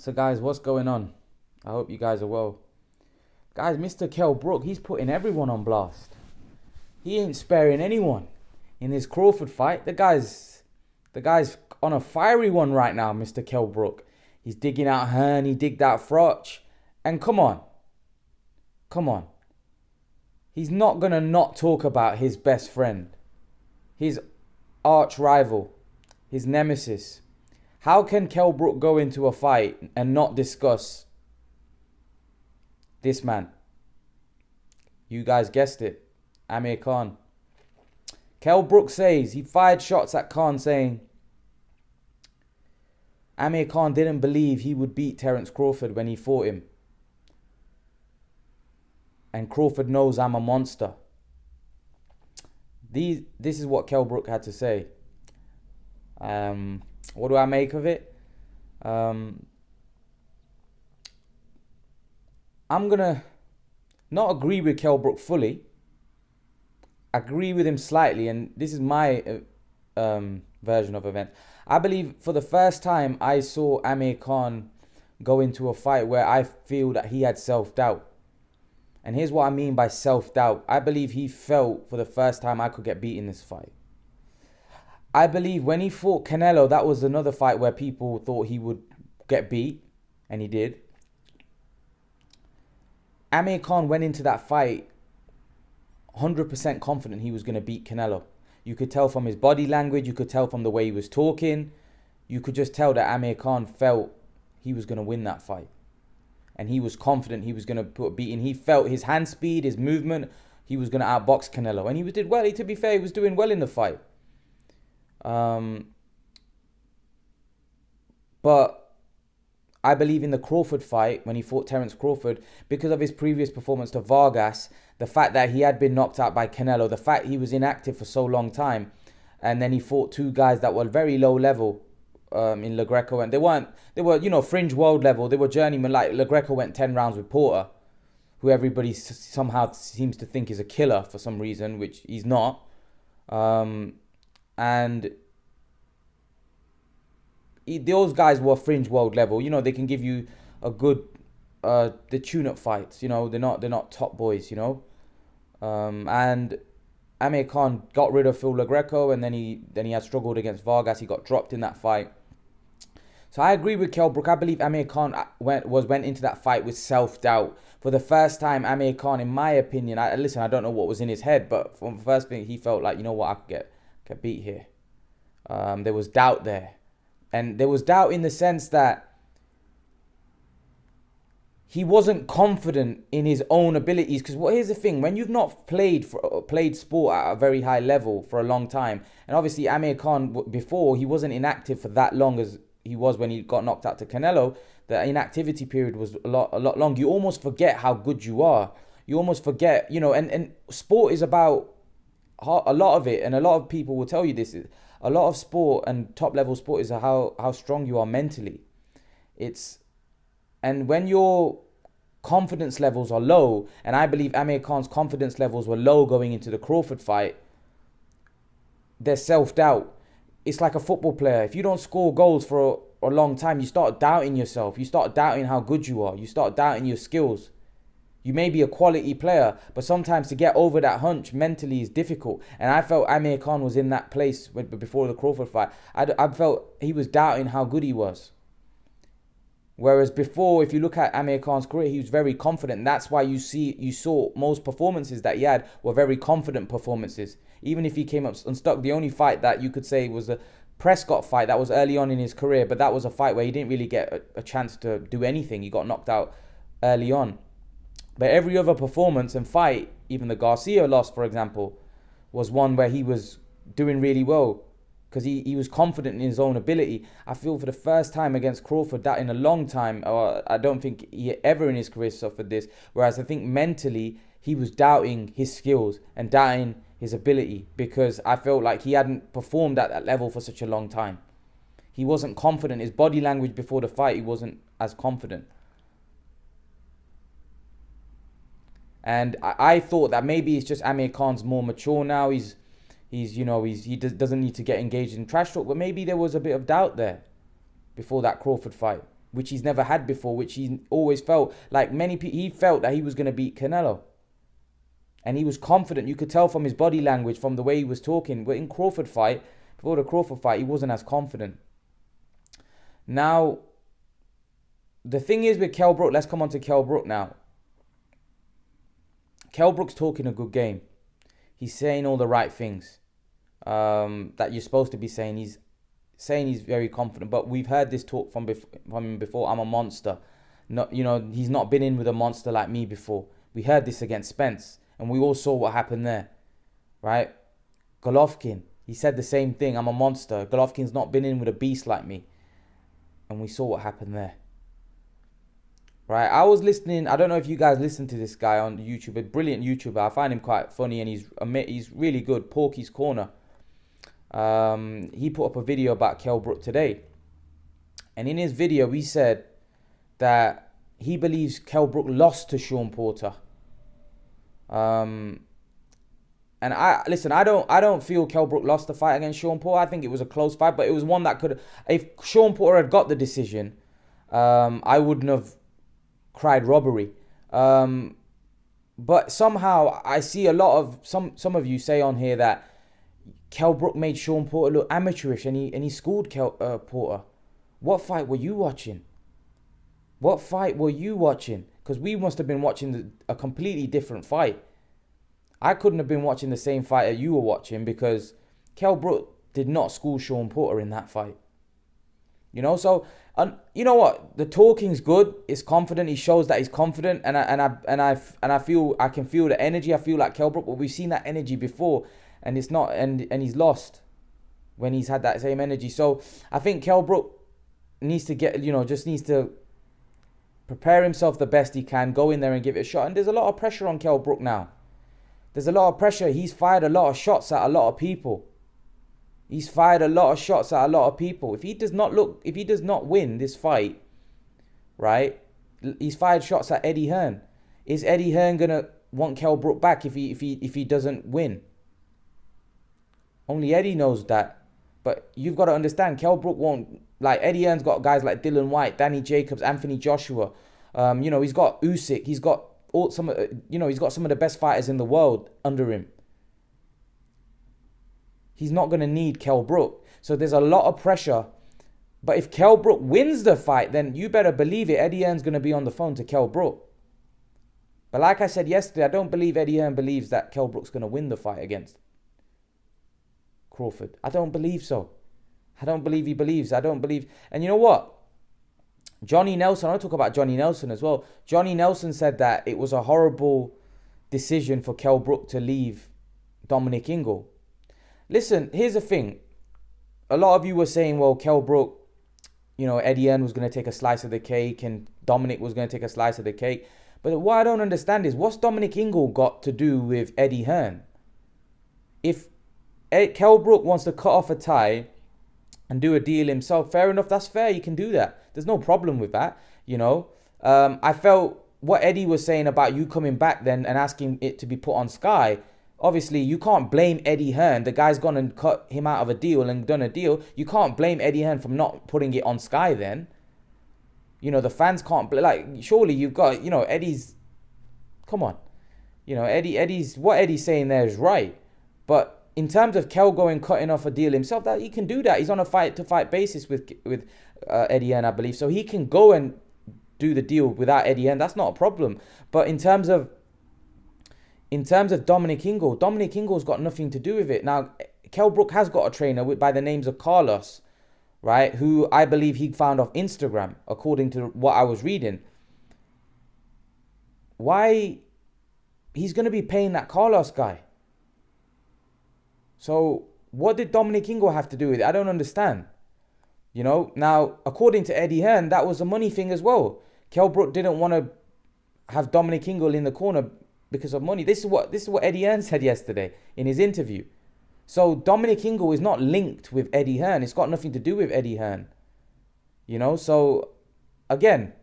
So guys, what's going on? I hope you guys are well. Guys, Mr. Kell Brook, he's putting everyone on blast. He ain't sparing anyone in this Crawford fight. The guy's on a fiery one right now, Mr. Kell Brook. He's digging out Hearn, he digged out Froch. And come on. He's not going to not talk about his best friend, his arch rival, his nemesis. How can Kell Brook go into a fight and not discuss this man? You guys guessed it. Amir Khan. Kell Brook says he fired shots at Khan saying Amir Khan didn't believe he would beat Terence Crawford when he fought him. And Crawford knows I'm a monster. This is what Kell Brook had to say. What do I make of it? I'm going to not agree with Kell Brook fully. Agree with him slightly, and this is my version of events. I believe for the first time I saw Amir Khan go into a fight where I feel that he had self-doubt. And here's what I mean by self-doubt. I believe he felt for the first time I could get beat in this fight. I believe when he fought Canelo, that was another fight where people thought he would get beat, and he did. Amir Khan went into that fight 100% confident he was going to beat Canelo. You could tell from his body language, you could tell from the way he was talking. You could just tell that Amir Khan felt he was going to win that fight. And he was confident he was going to put a beating. He felt his hand speed, his movement, he was going to outbox Canelo. And he did well. To be fair, he was doing well in the fight. But I believe in the Crawford fight, when he fought Terence Crawford, because of his previous performance to Vargas, the fact that he had been knocked out by Canelo, the fact he was inactive for so long time, and then he fought two guys that were very low level in Le Greco, and they were fringe world level. They were journeymen. Like Le Greco went 10 rounds with Porter, who everybody somehow seems to think is a killer for some reason, which he's not. And those guys were fringe world level. They can give you a good the tune-up fights. They're not top boys. And Amir Khan got rid of Phil Le Greco, and then he had struggled against Vargas. He got dropped in that fight. So I agree with Kell Brook. I believe Amir Khan went into that fight with self-doubt. For the first time, Amir Khan, in my opinion, I don't know what was in his head, but from the first thing, he felt like, I could get beat here. There was doubt there. And there was doubt in the sense that he wasn't confident in his own abilities. Because here's the thing, when you've not played sport at a very high level for a long time, and obviously Amir Khan, before, he wasn't inactive for that long as he was when he got knocked out to Canelo. The inactivity period was a lot long. You almost forget how good you are. You almost forget, and sport is about a lot of it, and a lot of people will tell you this. A lot of sport and top level sport is how strong you are mentally. And when your confidence levels are low, and I believe Amir Khan's confidence levels were low going into the Crawford fight, there's self-doubt. It's like a football player. If you don't score goals for a long time, you start doubting yourself. You start doubting how good you are. You start doubting your skills. You may be a quality player, but sometimes to get over that hunch mentally is difficult. And I felt Amir Khan was in that place before the Crawford fight. I felt he was doubting how good he was. Whereas before, if you look at Amir Khan's career, he was very confident. And that's why you saw most performances that he had were very confident performances. Even if he came up unstuck, the only fight that you could say was the Prescott fight, that was early on in his career, but that was a fight where he didn't really get a chance to do anything. He got knocked out early on. But every other performance and fight, even the Garcia loss, for example, was one where he was doing really well because he was confident in his own ability. I feel for the first time against Crawford, that in a long time, or I don't think he ever in his career suffered this, whereas I think mentally he was doubting his skills and doubting his ability because I felt like he hadn't performed at that level for such a long time. He wasn't confident. His body language before the fight, he wasn't as confident. And I thought that maybe it's just Amir Khan's more mature now. He doesn't need to get engaged in trash talk, but maybe there was a bit of doubt there before that Crawford fight. which he's never had before, which he always felt like many people, he felt that he was going to beat Canelo. And he was confident. You could tell from his body language, from the way he was talking. But in Crawford fight, before the Crawford fight, he wasn't as confident. Now, the thing is with Kell Brook, let's come on to Kell Brook now. Kell Brook's talking a good game. He's saying all the right things that you're supposed to be saying. He's saying he's very confident, but we've heard this talk from him before. I'm a monster. Not, he's not been in with a monster like me before. We heard this against Spence, and we all saw what happened there, right? Golovkin, he said the same thing. I'm a monster. Golovkin's not been in with a beast like me, and we saw what happened there. Right, I was listening. I don't know if you guys listen to this guy on YouTube. A brilliant YouTuber. I find him quite funny, and he's really good. Porky's Corner. He put up a video about Kell Brook today, and in his video, he said that he believes Kell Brook lost to Shawn Porter. And I don't feel Kell Brook lost the fight against Shawn Porter. I think it was a close fight, but it was one that could. If Shawn Porter had got the decision, I wouldn't have cried robbery. But somehow I see a lot of some of you say on here that Kell Brook made Shawn Porter look amateurish, and he schooled Porter. What fight were you watching? What fight were you watching? Because we must have been watching a completely different fight. I couldn't have been watching the same fight that you were watching, because Kell Brook did not school Shawn Porter in that fight. So you know what? The talking's good. It's confident. He shows that he's confident, and I feel I can feel the energy. I feel like Kell Brook, but we've seen that energy before, and it's not, and he's lost when he's had that same energy. So I think Kell Brook needs to just needs to prepare himself the best he can, go in there and give it a shot. And there's a lot of pressure on Kell Brook now. There's a lot of pressure. He's fired a lot of shots at a lot of people. He's fired a lot of shots at a lot of people. If he does not win this fight, right? He's fired shots at Eddie Hearn. Is Eddie Hearn gonna want Kell Brook back if he doesn't win? Only Eddie knows that. But you've got to understand, Kell Brook won't. Like, Eddie Hearn's got guys like Dylan White, Danny Jacobs, Anthony Joshua. He's got Usyk. He's got he's got some of the best fighters in the world under him. He's not going to need Kell Brook. So there's a lot of pressure. But if Kell Brook wins the fight, then you better believe it, Eddie Hearn's going to be on the phone to Kell Brook. But like I said yesterday, I don't believe Eddie Hearn believes that Kell Brook's going to win the fight against Crawford. I don't believe so. I don't believe he believes. I don't believe. And you know what? Johnny Nelson, I want to talk about Johnny Nelson as well. Johnny Nelson said that it was a horrible decision for Kell Brook to leave Dominic Ingle. Listen, here's the thing. A lot of you were saying, well, Kell Brook, Eddie Hearn was going to take a slice of the cake and Dominic was going to take a slice of the cake. But what I don't understand is, what's Dominic Ingle got to do with Eddie Hearn? If Kell Brook wants to cut off a tie and do a deal himself, fair enough, that's fair. You can do that. There's no problem with that, I felt what Eddie was saying about you coming back then and asking it to be put on Sky. Obviously, you can't blame Eddie Hearn. The guy's gone and cut him out of a deal and done a deal. You can't blame Eddie Hearn from not putting it on Sky then. The fans can't... surely you've got... Eddie's... Come on. What Eddie's saying there is right. But in terms of Kell going cutting off a deal himself, that he can do that. He's on a fight-to-fight basis with Eddie Hearn, I believe. So he can go and do the deal without Eddie Hearn. That's not a problem. But in terms of Dominic Ingle's got nothing to do with it. Now, Kell Brook has got a trainer by the names of Carlos, right? Who I believe he found off Instagram, according to what I was reading. Why? He's going to be paying that Carlos guy. So, what did Dominic Ingle have to do with it? I don't understand. Now, according to Eddie Hearn, that was a money thing as well. Kell Brook didn't want to have Dominic Ingle in the corner because of money. This is what Eddie Hearn said yesterday in his interview. So Dominic Ingle is not linked with Eddie Hearn. It's got nothing to do with Eddie Hearn. So again,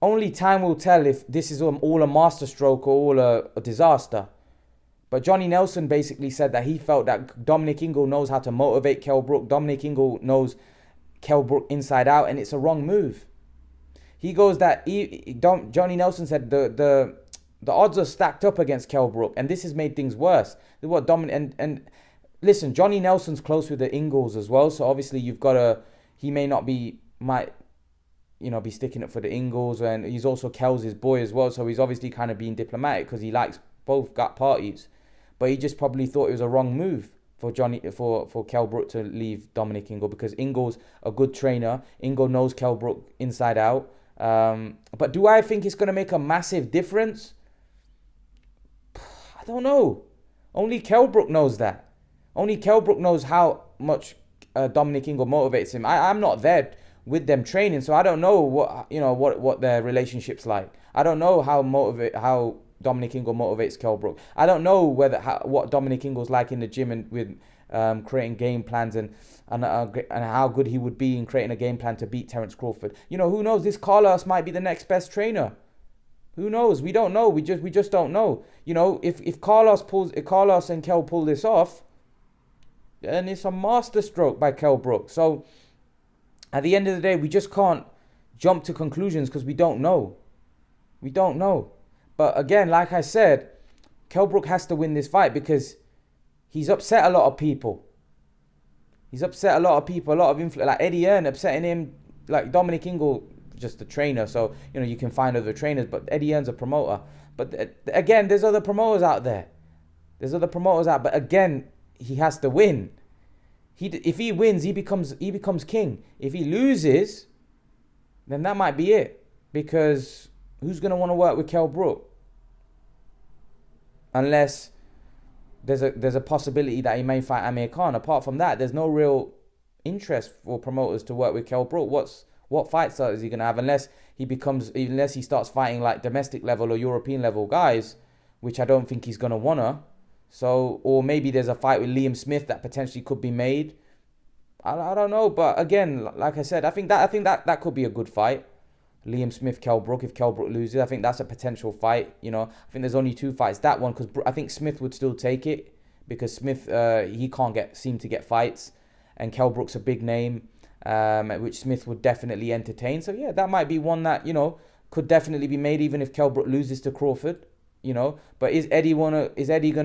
only time will tell if this is all a masterstroke or all a disaster. But Johnny Nelson basically said that he felt that Dominic Ingle knows how to motivate Kell Brook. Dominic Ingle knows Kell Brook inside out, and it's a wrong move. He goes that Johnny Nelson said the odds are stacked up against Kell Brook, and this has made things worse. What Dominic and listen, Johnny Nelson's close with the Ingles as well, so obviously you've got to. He may not be be sticking up for the Ingles, and he's also Kell's his boy as well, so he's obviously kind of being diplomatic because he likes both parties, but he just probably thought it was a wrong move for Kell Brook to leave Dominic Ingle, because Ingle's a good trainer. Ingle knows Kell Brook inside out. But do I think it's going to make a massive difference? I don't know. Only Kell Brook knows that. Only Kell Brook knows how much Dominic Ingle motivates him. I'm not there with them training, so I don't know what their relationship's like. I don't know how Dominic Ingle motivates Kell Brook. I don't know what Dominic Ingle's like in the gym and with creating game plans and how good he would be in creating a game plan to beat Terence Crawford. Who knows? This Carlos might be the next best trainer. Who knows? We don't know. We just don't know. If Carlos and Kell pull this off, then it's a masterstroke by Kell Brook. So at the end of the day, we just can't jump to conclusions because we don't know. We don't know. But again, like I said, Kell Brook has to win this fight because he's upset a lot of people. A lot of influence, like Eddie Hearn upsetting him, like Dominic Ingle, just the trainer. So, you can find other trainers, but Eddie Hearn's a promoter. But again, there's other promoters out there. But again, he has to win. If he wins, he becomes king. If he loses, then that might be it. Because who's going to want to work with Kell Brook? Unless there's a possibility that he may fight Amir Khan. Apart from that, there's no real interest for promoters to work with Kell Brook. What fights is he going to have unless he starts fighting like domestic level or European level guys, which I don't think he's going to wanna. So, or maybe there's a fight with Liam Smith that potentially could be made. I don't know, but again, like I said, I think that could be a good fight. Liam Smith, Kell Brook. If Kell Brook loses, I think that's a potential fight. I think there's only two fights. That one, because I think Smith would still take it because Smith he can't seem to get fights, and Kell Brook's a big name, which Smith would definitely entertain. So yeah, that might be one that could definitely be made, even if Kell Brook loses to Crawford. But is Eddie gonna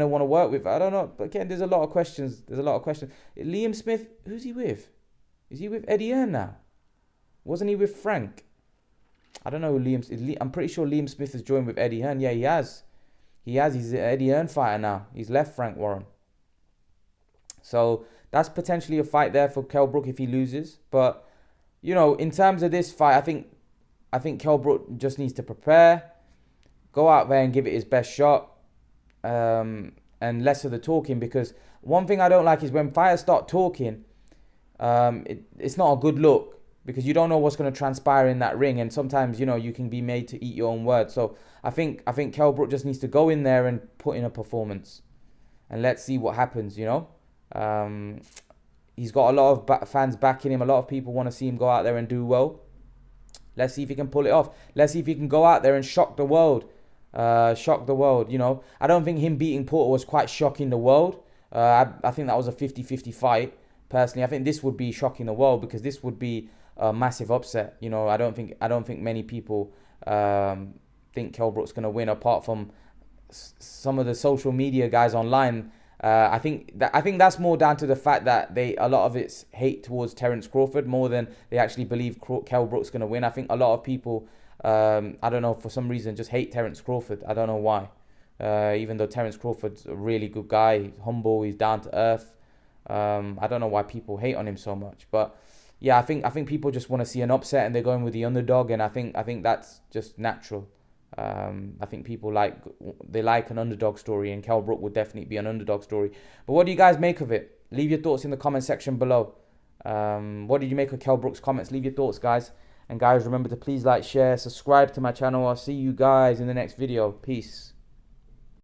want to work with? I don't know. But again, there's a lot of questions. Liam Smith, who's he with? Is he with Eddie Hearn now? Wasn't he with Frank? I don't know who I'm pretty sure Liam Smith has joined with Eddie Hearn. Yeah, he has. He's an Eddie Hearn fighter now. He's left Frank Warren. So that's potentially a fight there for Kell Brook if he loses. But in terms of this fight, I think Kell Brook just needs to prepare, go out there and give it his best shot, and less of the talking. Because one thing I don't like is when fighters start talking, it's not a good look. Because you don't know what's going to transpire in that ring, and sometimes you can be made to eat your own words. So I think Kell Brook just needs to go in there and put in a performance, and let's see what happens. He's got a lot of fans backing him. A lot of people want to see him go out there and do well. Let's see if he can pull it off. Let's see if he can go out there and shock the world. I don't think him beating Porter was quite shocking the world. I think that was a 50-50 fight. Personally, I think this would be shocking the world because this would be a massive upset. I don't think many people think Kell Brook's going to win, apart from some of the social media guys online. I think that's more down to the fact that a lot of it's hate towards Terence Crawford more than they actually believe Kell Brook's going to win. I think a lot of people, I don't know, for some reason just hate Terence Crawford. I don't know why. Even though Terence Crawford's a really good guy, he's humble, he's down to earth. I don't know why people hate on him so much, but yeah, I think people just want to see an upset and they're going with the underdog, and I think that's just natural. I think people like an underdog story, and Kell Brook would definitely be an underdog story. But what do you guys make of it? Leave your thoughts in the comment section below. What did you make of Kell Brook's comments? Leave your thoughts, guys. And guys, remember to please like, share, subscribe to my channel. I'll see you guys in the next video. Peace.